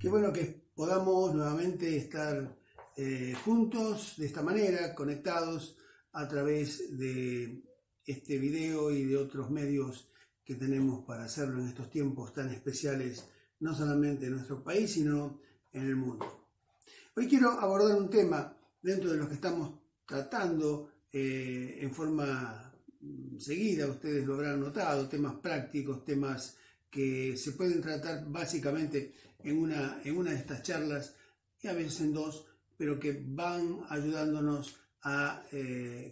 Qué bueno que podamos nuevamente estar juntos de esta manera, conectados a través de este video y de otros medios que tenemos para hacerlo en estos tiempos tan especiales, no solamente en nuestro país, sino en el mundo. Hoy quiero abordar un tema dentro de los que estamos tratando en forma seguida, ustedes lo habrán notado, temas prácticos, temas que se pueden tratar básicamente en una de estas charlas y a veces en dos, pero que van ayudándonos a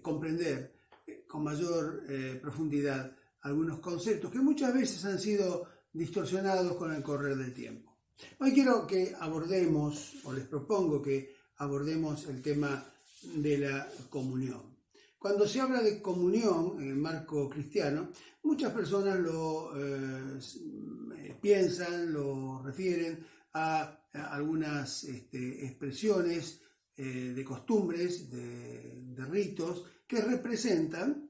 comprender con mayor profundidad algunos conceptos que muchas veces han sido distorsionados con el correr del tiempo. Hoy quiero que abordemos, o les propongo que abordemos el tema de la comunión. Cuando se habla de comunión en el marco cristiano, muchas personas lo piensan, lo refieren a algunas expresiones de costumbres, de ritos, que representan,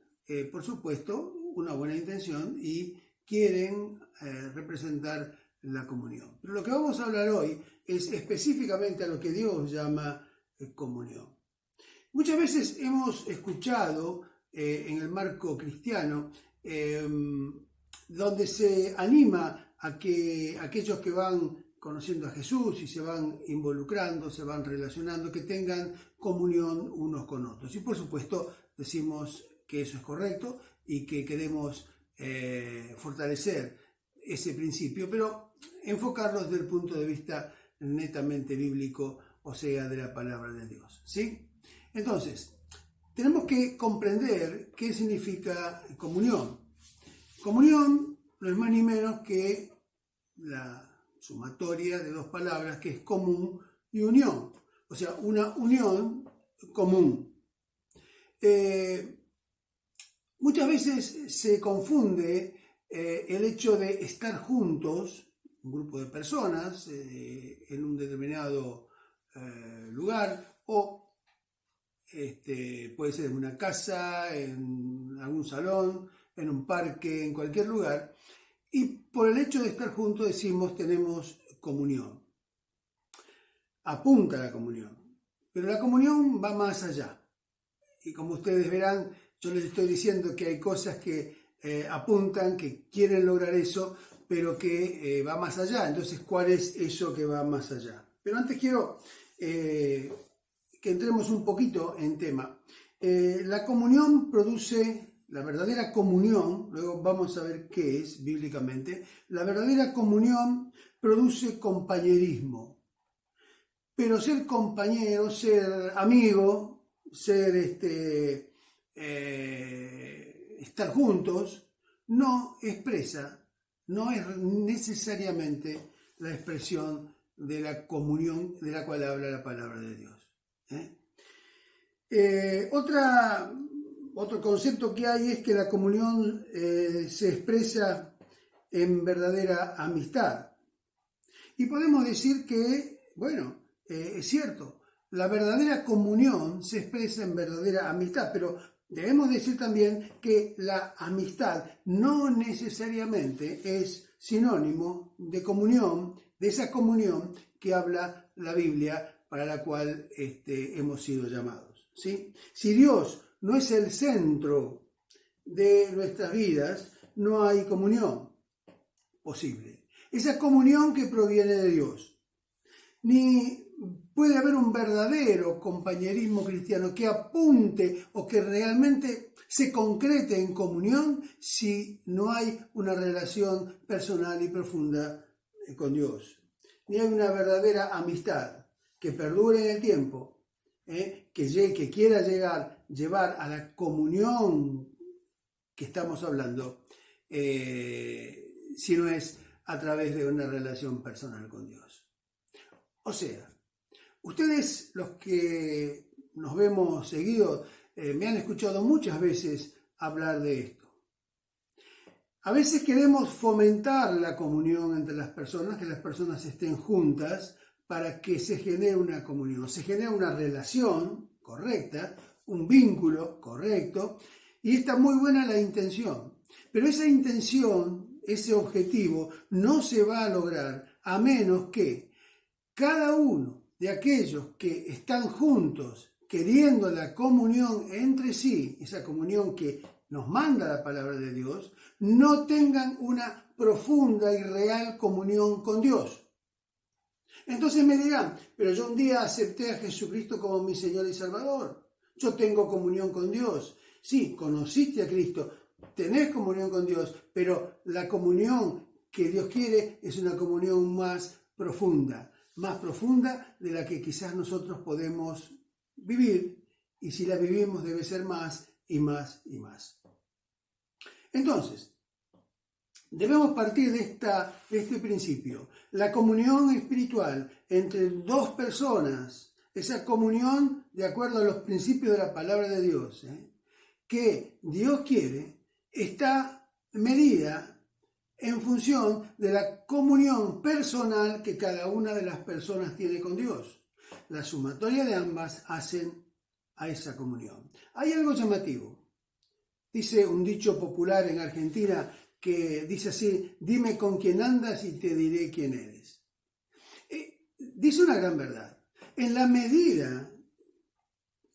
por supuesto, una buena intención y quieren representar la comunión. Pero lo que vamos a hablar hoy es específicamente a lo que Dios llama comunión. Muchas veces hemos escuchado en el marco cristiano donde se anima a que aquellos que van conociendo a Jesús y se van involucrando, se van relacionando, que tengan comunión unos con otros. Y por supuesto decimos que eso es correcto y que queremos fortalecer ese principio, pero enfocarlo desde el punto de vista netamente bíblico, o sea, de la palabra de Dios, ¿sí? Entonces, tenemos que comprender qué significa comunión. Comunión no es más ni menos que la sumatoria de dos palabras que es común y unión, o sea, una unión común. Muchas veces se confunde el hecho de estar juntos, un grupo de personas, en un determinado lugar, o puede ser en una casa, en algún salón, en un parque, en cualquier lugar, y por el hecho de estar juntos decimos tenemos comunión. Apunta a la comunión, pero la comunión va más allá. Y como ustedes verán, yo les estoy diciendo que hay cosas que apuntan, que quieren lograr eso, pero que va más allá. Entonces, ¿cuál es eso que va más allá? Pero antes quiero que entremos un poquito en tema. La comunión produce, la verdadera comunión, luego vamos a ver qué es bíblicamente, la verdadera comunión produce compañerismo. Pero ser compañero, ser amigo, ser estar juntos, no expresa, no es necesariamente la expresión de la comunión de la cual habla la palabra de Dios. Otro concepto que hay es que la comunión se expresa en verdadera amistad. Y podemos decir que, bueno, es cierto, la verdadera comunión se expresa en verdadera amistad, pero debemos decir también que la amistad no necesariamente es sinónimo de comunión, de esa comunión que habla la Biblia para la cual hemos sido llamados, ¿sí? Si Dios no es el centro de nuestras vidas, no hay comunión posible. Esa comunión que proviene de Dios. Ni puede haber un verdadero compañerismo cristiano que apunte o que realmente se concrete en comunión si no hay una relación personal y profunda con Dios. Ni hay una verdadera amistad que perdure en el tiempo, que quiera llevar a la comunión que estamos hablando, si no es a través de una relación personal con Dios. O sea, ustedes, los que nos vemos seguido, me han escuchado muchas veces hablar de esto. A veces queremos fomentar la comunión entre las personas, que las personas estén juntas para que se genere una comunión, se genere una relación correcta, un vínculo correcto, y está muy buena la intención. Pero esa intención, ese objetivo, no se va a lograr a menos que cada uno de aquellos que están juntos queriendo la comunión entre sí, esa comunión que nos manda la palabra de Dios, no tengan una profunda y real comunión con Dios. Entonces me dirán, pero yo un día acepté a Jesucristo como mi Señor y Salvador. Yo tengo comunión con Dios. Sí, conociste a Cristo, tenés comunión con Dios, pero la comunión que Dios quiere es una comunión más profunda de la que quizás nosotros podemos vivir, y si la vivimos debe ser más y más y más. Entonces, debemos partir de este principio. La comunión espiritual entre dos personas, esa comunión de acuerdo a los principios de la palabra de Dios, que Dios quiere, está medida en función de la comunión personal que cada una de las personas tiene con Dios. La sumatoria de ambas hacen a esa comunión. Hay algo llamativo. Dice un dicho popular en Argentina que dice así: dime con quién andas y te diré quién eres. Dice una gran verdad. En la medida,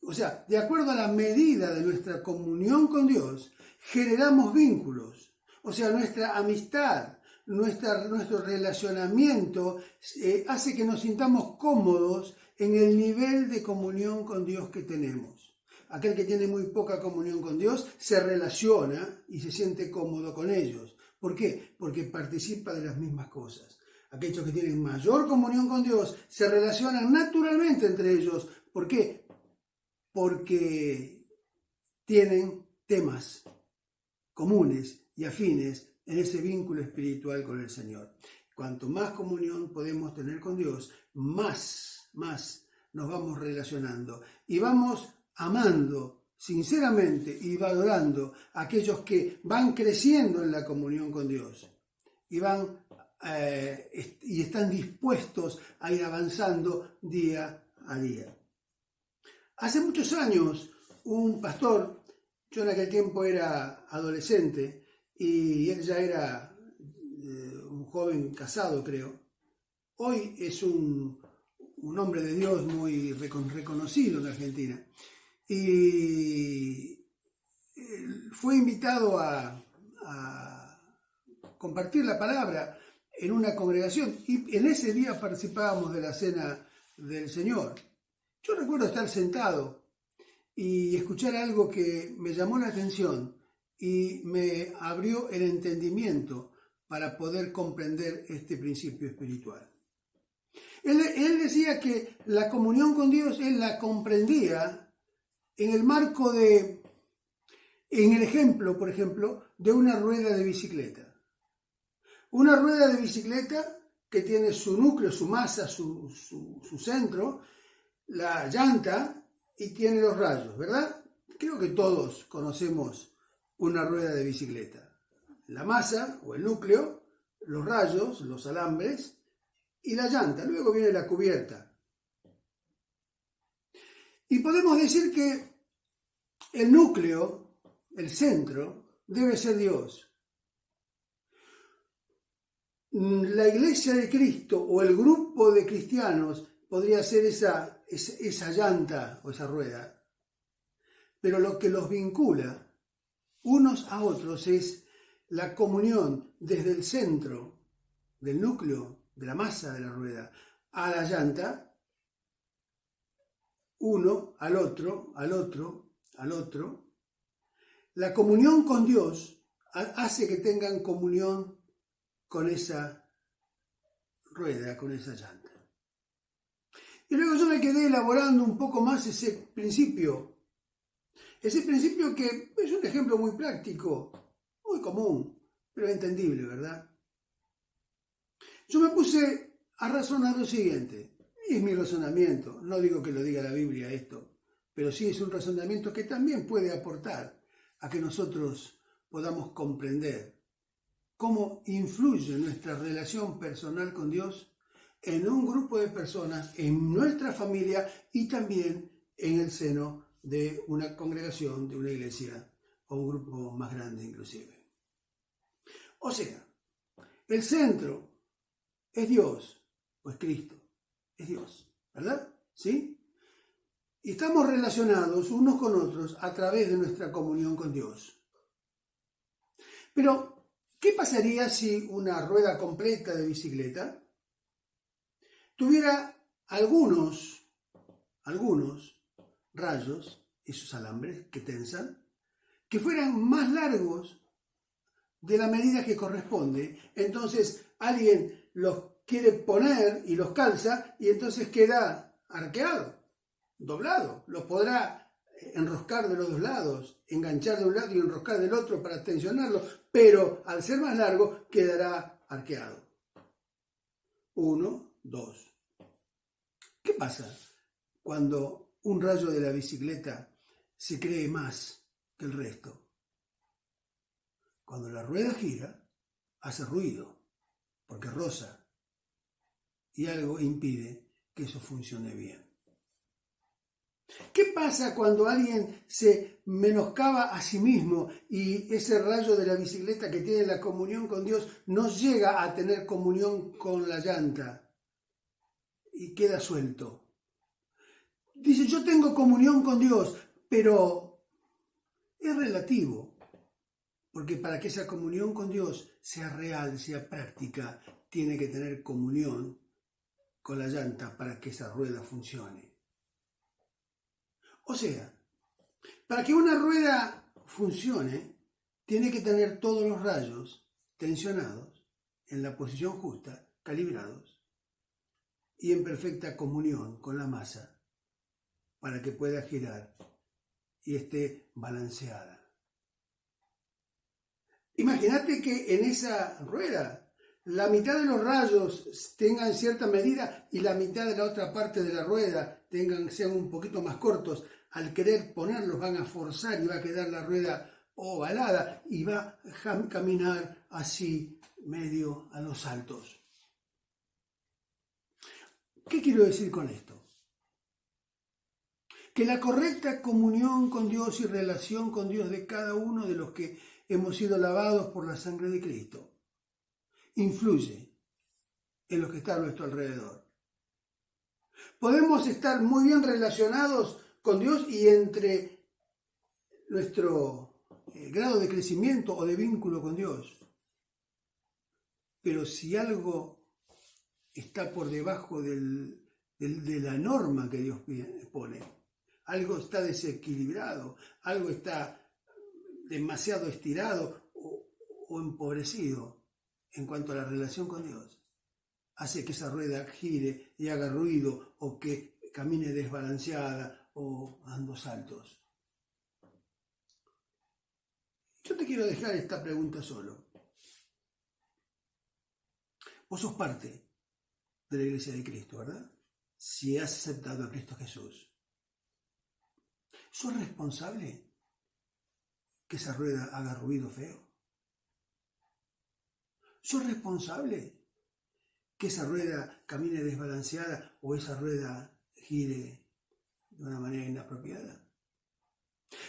o sea, de acuerdo a la medida de nuestra comunión con Dios, generamos vínculos. O sea, nuestra amistad, nuestro relacionamiento hace que nos sintamos cómodos en el nivel de comunión con Dios que tenemos. Aquel que tiene muy poca comunión con Dios se relaciona y se siente cómodo con ellos. ¿Por qué? Porque participa de las mismas cosas. Aquellos que tienen mayor comunión con Dios se relacionan naturalmente entre ellos. ¿Por qué? Porque tienen temas comunes y afines en ese vínculo espiritual con el Señor. Cuanto más comunión podemos tener con Dios, más nos vamos relacionando y vamos amando sinceramente y valorando a aquellos que van creciendo en la comunión con Dios y y están dispuestos a ir avanzando día a día. Hace muchos años, un pastor, yo en aquel tiempo era adolescente y él ya era un joven casado, creo. Hoy es un hombre de Dios muy reconocido en Argentina. Y fue invitado a compartir la palabra en una congregación y en ese día participábamos de la cena del Señor. Yo recuerdo estar sentado y escuchar algo que me llamó la atención y me abrió el entendimiento para poder comprender este principio espiritual. Él decía que la comunión con Dios él la comprendía en el marco en el ejemplo, por ejemplo, de una rueda de bicicleta. Una rueda de bicicleta que tiene su núcleo, su masa, su centro, la llanta y tiene los rayos, ¿verdad? Creo que todos conocemos una rueda de bicicleta. La masa o el núcleo, los rayos, los alambres y la llanta. Luego viene la cubierta. Y podemos decir que el núcleo, el centro, debe ser Dios. La iglesia de Cristo o el grupo de cristianos podría ser esa llanta o esa rueda. Pero lo que los vincula unos a otros es la comunión desde el centro del núcleo, de la masa de la rueda, a la llanta, uno al otro, al otro, al otro. La comunión con Dios hace que tengan comunión con esa rueda, con esa llanta. Y luego yo me quedé elaborando un poco más ese principio que es un ejemplo muy práctico, muy común, pero entendible, ¿verdad? Yo me puse a razonar lo siguiente, y es mi razonamiento, no digo que lo diga la Biblia esto, pero sí es un razonamiento que también puede aportar a que nosotros podamos comprender cómo influye nuestra relación personal con Dios en un grupo de personas, en nuestra familia y también en el seno de una congregación, de una iglesia o un grupo más grande inclusive. O sea, el centro es Dios o es Cristo. es Dios, ¿verdad? ¿Sí? Y estamos relacionados unos con otros a través de nuestra comunión con Dios. Pero, ¿qué pasaría si una rueda completa de bicicleta tuviera algunos rayos, esos alambres que tensan, que fueran más largos de la medida que corresponde? Entonces alguien los quiere poner y los calza y entonces queda arqueado, doblado. Los podrá enroscar de los dos lados, enganchar de un lado y enroscar del otro para tensionarlo, pero al ser más largo quedará arqueado. 1, 2. ¿Qué pasa cuando un rayo de la bicicleta se cree más que el resto? Cuando la rueda gira, hace ruido, porque roza, y algo impide que eso funcione bien. ¿Qué pasa cuando alguien se menoscaba a sí mismo y ese rayo de la bicicleta que tiene la comunión con Dios no llega a tener comunión con la llanta y queda suelto? Dice, yo tengo comunión con Dios, pero es relativo, porque para que esa comunión con Dios sea real, sea práctica, tiene que tener comunión con la llanta para que esa rueda funcione. O sea, para que una rueda funcione, tiene que tener todos los rayos tensionados, en la posición justa, calibrados, y en perfecta comunión con la masa, para que pueda girar y esté balanceada. Imagínate que en esa rueda la mitad de los rayos tengan cierta medida y la mitad de la otra parte de la rueda sean un poquito más cortos. Al querer ponerlos van a forzar y va a quedar la rueda ovalada y va a caminar así medio a los saltos. ¿Qué quiero decir con esto? Que la correcta comunión con Dios y relación con Dios de cada uno de los que hemos sido lavados por la sangre de Cristo influye en lo que está a nuestro alrededor. Podemos estar muy bien relacionados con Dios y entre nuestro grado de crecimiento o de vínculo con Dios. Pero si algo está por debajo de la norma que Dios pone, algo está desequilibrado, algo está demasiado estirado o empobrecido en cuanto a la relación con Dios, hace que esa rueda gire y haga ruido o que camine desbalanceada o dando saltos. Yo te quiero dejar esta pregunta solo. Vos sos parte de la Iglesia de Cristo, ¿verdad? Si has aceptado a Cristo Jesús. ¿Sos responsable que esa rueda haga ruido feo? ¿Sos responsable que esa rueda camine desbalanceada o esa rueda gire de una manera inapropiada?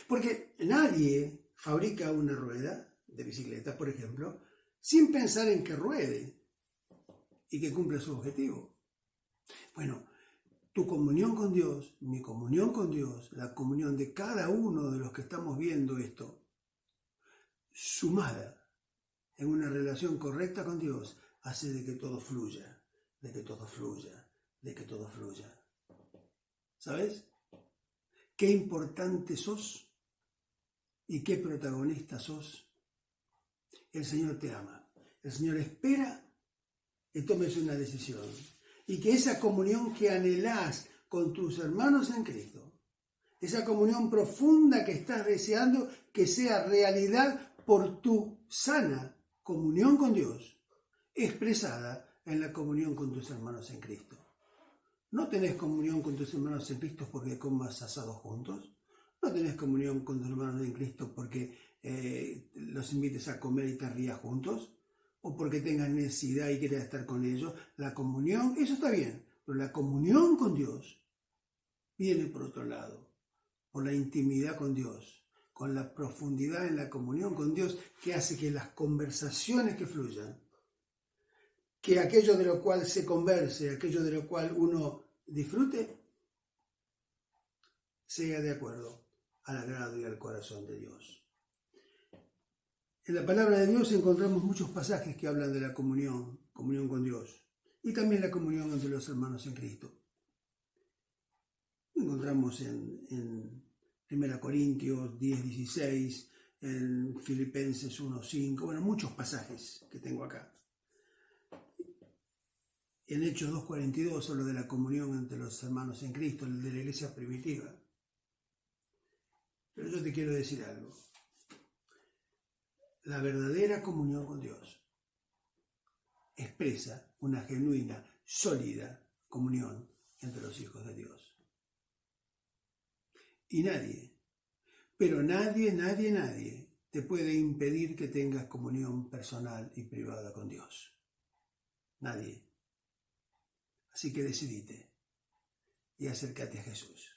Porque nadie fabrica una rueda de bicicleta, por ejemplo, sin pensar en que ruede y que cumpla su objetivo. Bueno, tu comunión con Dios, mi comunión con Dios, la comunión de cada uno de los que estamos viendo esto, sumada en una relación correcta con Dios, hace de que todo fluya, de que todo fluya, de que todo fluya. ¿Sabes? Qué importante sos y qué protagonista sos. El Señor te ama. El Señor espera que tomes una decisión y que esa comunión que anhelás con tus hermanos en Cristo, esa comunión profunda que estás deseando, que sea realidad por tu sana comunión con Dios, expresada en la comunión con tus hermanos en Cristo. ¿No tenés comunión con tus hermanos en Cristo porque comas asado juntos? ¿No tenés comunión con tus hermanos en Cristo porque los invites a comer y te rías juntos? ¿O porque tengas necesidad y quieras estar con ellos? La comunión, eso está bien, pero la comunión con Dios viene por otro lado, por la intimidad con Dios, con la profundidad en la comunión con Dios que hace que las conversaciones que fluyan que aquello de lo cual se converse, aquello de lo cual uno disfrute, sea de acuerdo al agrado y al corazón de Dios. En la palabra de Dios encontramos muchos pasajes que hablan de la comunión con Dios, y también la comunión entre los hermanos en Cristo. Encontramos en 1 Corintios 10:16, en Filipenses 1:5, bueno, muchos pasajes que tengo acá. En Hechos 2:42 habla de la comunión entre los hermanos en Cristo, el de la iglesia primitiva. Pero yo te quiero decir algo. La verdadera comunión con Dios expresa una genuina, sólida comunión entre los hijos de Dios. Y nadie, pero nadie te puede impedir que tengas comunión personal y privada con Dios. Nadie. Así que decidite y acércate a Jesús.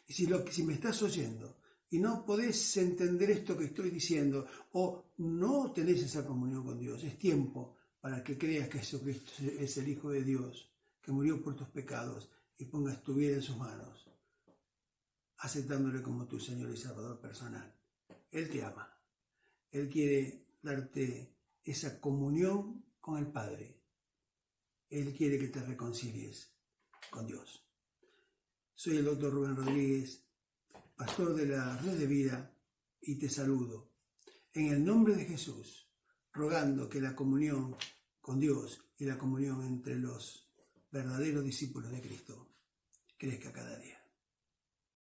Y si me estás oyendo y no podés entender esto que estoy diciendo, o no tenés esa comunión con Dios, es tiempo para que creas que Jesucristo es el Hijo de Dios, que murió por tus pecados, y pongas tu vida en sus manos, aceptándole como tu Señor y Salvador personal. Él te ama. Él quiere darte esa comunión con el Padre. Él quiere que te reconcilies con Dios. Soy el Dr. Rubén Rodríguez, pastor de la Red de Vida, y te saludo en el nombre de Jesús, rogando que la comunión con Dios y la comunión entre los verdaderos discípulos de Cristo crezca cada día.